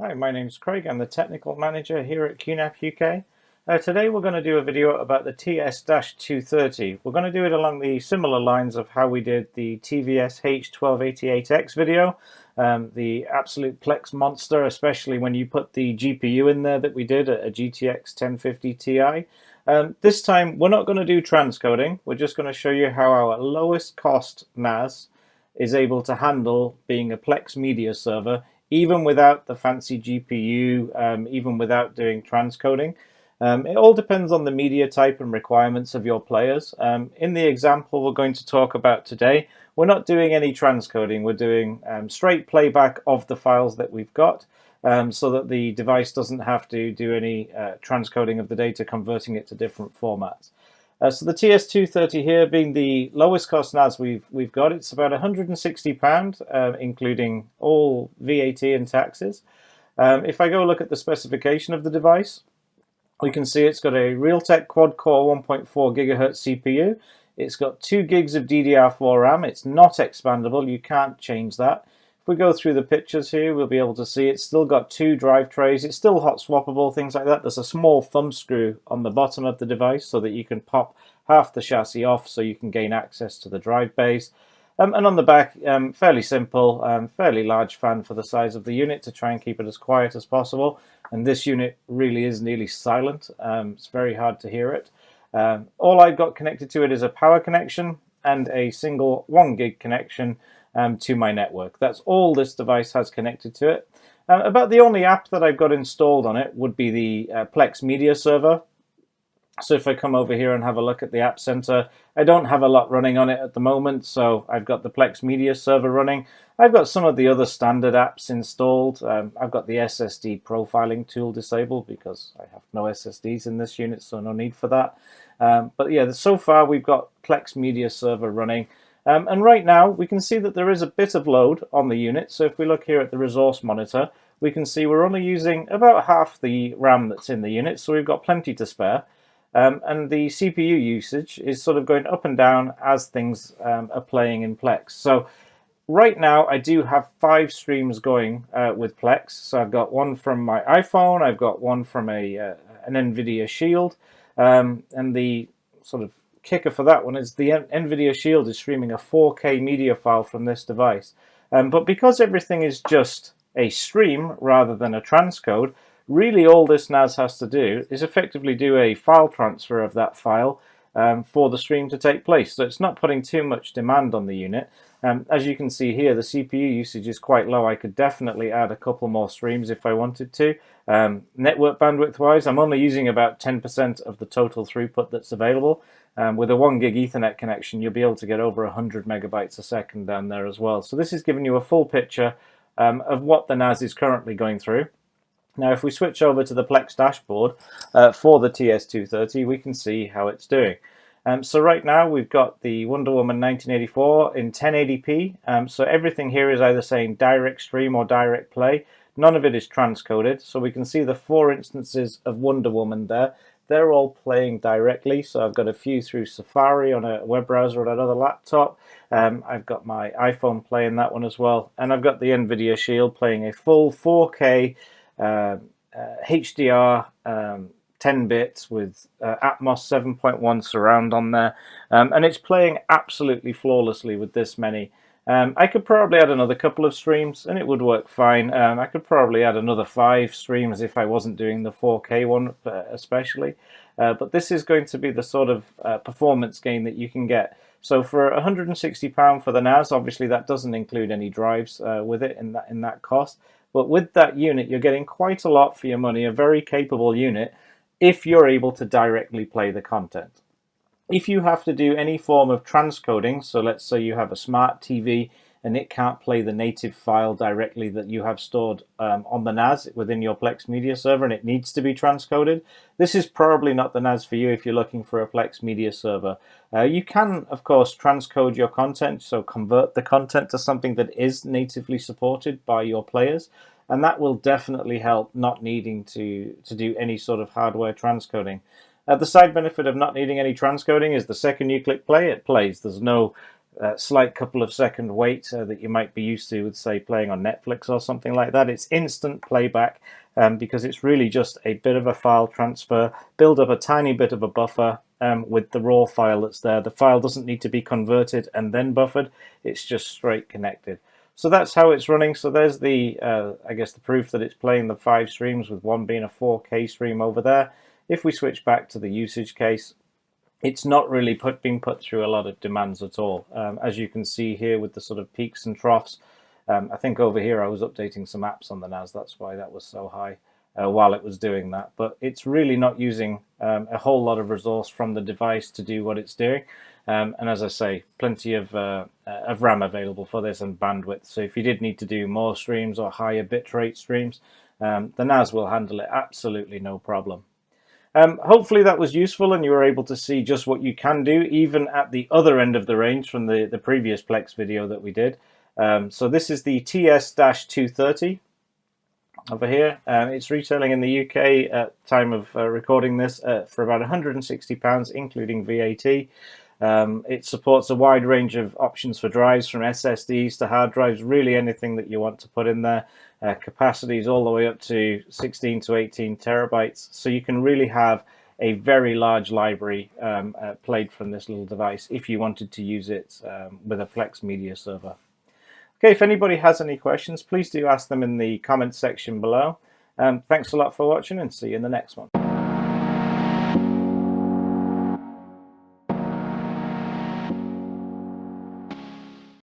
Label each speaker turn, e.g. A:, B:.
A: Hi, my name's Craig. I'm the Technical Manager here at QNAP UK. Today we're going to do a video about the TS-230. We're going to do it along the similar lines of how we did the TVS H1288X video, the absolute Plex monster, especially when you put the GPU in there that we did at a GTX 1050 Ti. This time we're not going to do transcoding. We're just going to show you how our lowest cost NAS is able to handle being a Plex Media Server even without the fancy GPU, even without doing transcoding. It all depends on the media type and requirements of your players. In the example we're going to talk about today, we're not doing any transcoding. We're doing straight playback of the files that we've got, so that the device doesn't have to do any transcoding of the data, converting it to different formats. So the TS-230 here being the lowest cost NAS we've got, it's about £160, including all VAT and taxes. If I go look at the specification of the device, we can see it's got a Realtek quad-core 1.4 GHz CPU. It's got 2 gigs of DDR4 RAM. It's not expandable. You can't change that. If we go through the pictures here, we'll be able to see it's still got 2 drive trays. It's still hot swappable, things like that. There's a small thumb screw on the bottom of the device so that you can pop half the chassis off so you can gain access to the drive bays. And on the back, fairly simple, fairly large fan for the size of the unit to try and keep it as quiet as possible. And this unit really is nearly silent. It's very hard to hear it. All I've got connected to it is a power connection and a single 1 gig connection to my network. That's all this device has connected to it. About the only app that I've got installed on it would be the Plex Media Server. So if I come over here and have a look at the App Center, I don't have a lot running on it at the moment, so I've got the Plex Media Server running. I've got some of the other standard apps installed. I've got the SSD profiling tool disabled because I have no SSDs in this unit, so no need for that. But yeah, so far we've got Plex Media Server running. And right now we can see that there is a bit of load on the unit. So if we look here at the resource monitor, we can see we're only using about half the RAM that's in the unit, so we've got plenty to spare. And the CPU usage is sort of going up and down as things are playing in Plex. So right now I do have 5 streams going with Plex. So I've got one from my iPhone, I've got one from an NVIDIA Shield, and the sort of kicker for that one is the NVIDIA Shield is streaming a 4K media file from this device. But because everything is just a stream rather than a transcode, really all this NAS has to do is effectively do a file transfer of that file for the stream to take place. So it's not putting too much demand on the unit. As you can see here, the CPU usage is quite low. I could definitely add a couple more streams if I wanted to. Network bandwidth wise, I'm only using about 10% of the total throughput that's available. With a 1 gig Ethernet connection, you'll be able to get over 100 megabytes a second down there as well. So this is giving you a full picture of what the NAS is currently going through. Now if we switch over to the Plex Dashboard for the TS-230, we can see how it's doing. So right now we've got the Wonder Woman 1984 in 1080p. So everything here is either saying direct stream or direct play. None of it is transcoded. So we can see the 4 instances of Wonder Woman there. They're all playing directly. So I've got a few through Safari on a web browser on another laptop. I've got my iPhone playing that one as well. And I've got the NVIDIA Shield playing a full 4K HDR 10 bits with Atmos 7.1 surround on there, and it's playing absolutely flawlessly with this many. I could probably add another couple of streams and it would work fine. I could probably add another 5 streams if I wasn't doing the 4K one especially, but this is going to be the sort of performance gain that you can get. So for £160 for the NAS, obviously that doesn't include any drives with it in that cost. But with that unit, you're getting quite a lot for your money, a very capable unit, if you're able to directly play the content. If you have to do any form of transcoding, so let's say you have a smart TV and it can't play the native file directly that you have stored on the NAS within your Plex Media Server and it needs to be transcoded, this is probably not the NAS for you if you're looking for a Plex Media Server. You can, of course, transcode your content, so convert the content to something that is natively supported by your players, and that will definitely help not needing to do any sort of hardware transcoding. The side benefit of not needing any transcoding is the second you click play, it plays. There's no slight couple of second wait that you might be used to with, say, playing on Netflix or something like that. It's instant playback because it's really just a bit of a file transfer, build up a tiny bit of a buffer with the raw file that's there. The file doesn't need to be converted and then buffered, it's just straight connected. So that's how it's running. So there's the, I guess, the proof that it's playing the 5 streams, with one being a 4K stream over there. If we switch back to the usage case, it's not really being put through a lot of demands at all. As you can see here with the sort of peaks and troughs, I think over here I was updating some apps on the NAS, that's why that was so high while it was doing that. But it's really not using a whole lot of resource from the device to do what it's doing. And as I say, plenty of RAM available for this and bandwidth. So if you did need to do more streams or higher bitrate streams, the NAS will handle it absolutely no problem. Hopefully that was useful and you were able to see just what you can do even at the other end of the range from the previous Plex video that we did. So this is the TS-230 over here. It's retailing in the UK at time of recording this for about £160 including VAT. It supports a wide range of options for drives, from SSDs to hard drives, really anything that you want to put in there. Capacities all the way up to 16 to 18 terabytes, so you can really have a very large library played from this little device if you wanted to use it with a Plex Media Server. Okay, if anybody has any questions, please do ask them in the comments section below. Thanks a lot for watching, and see you in the next one.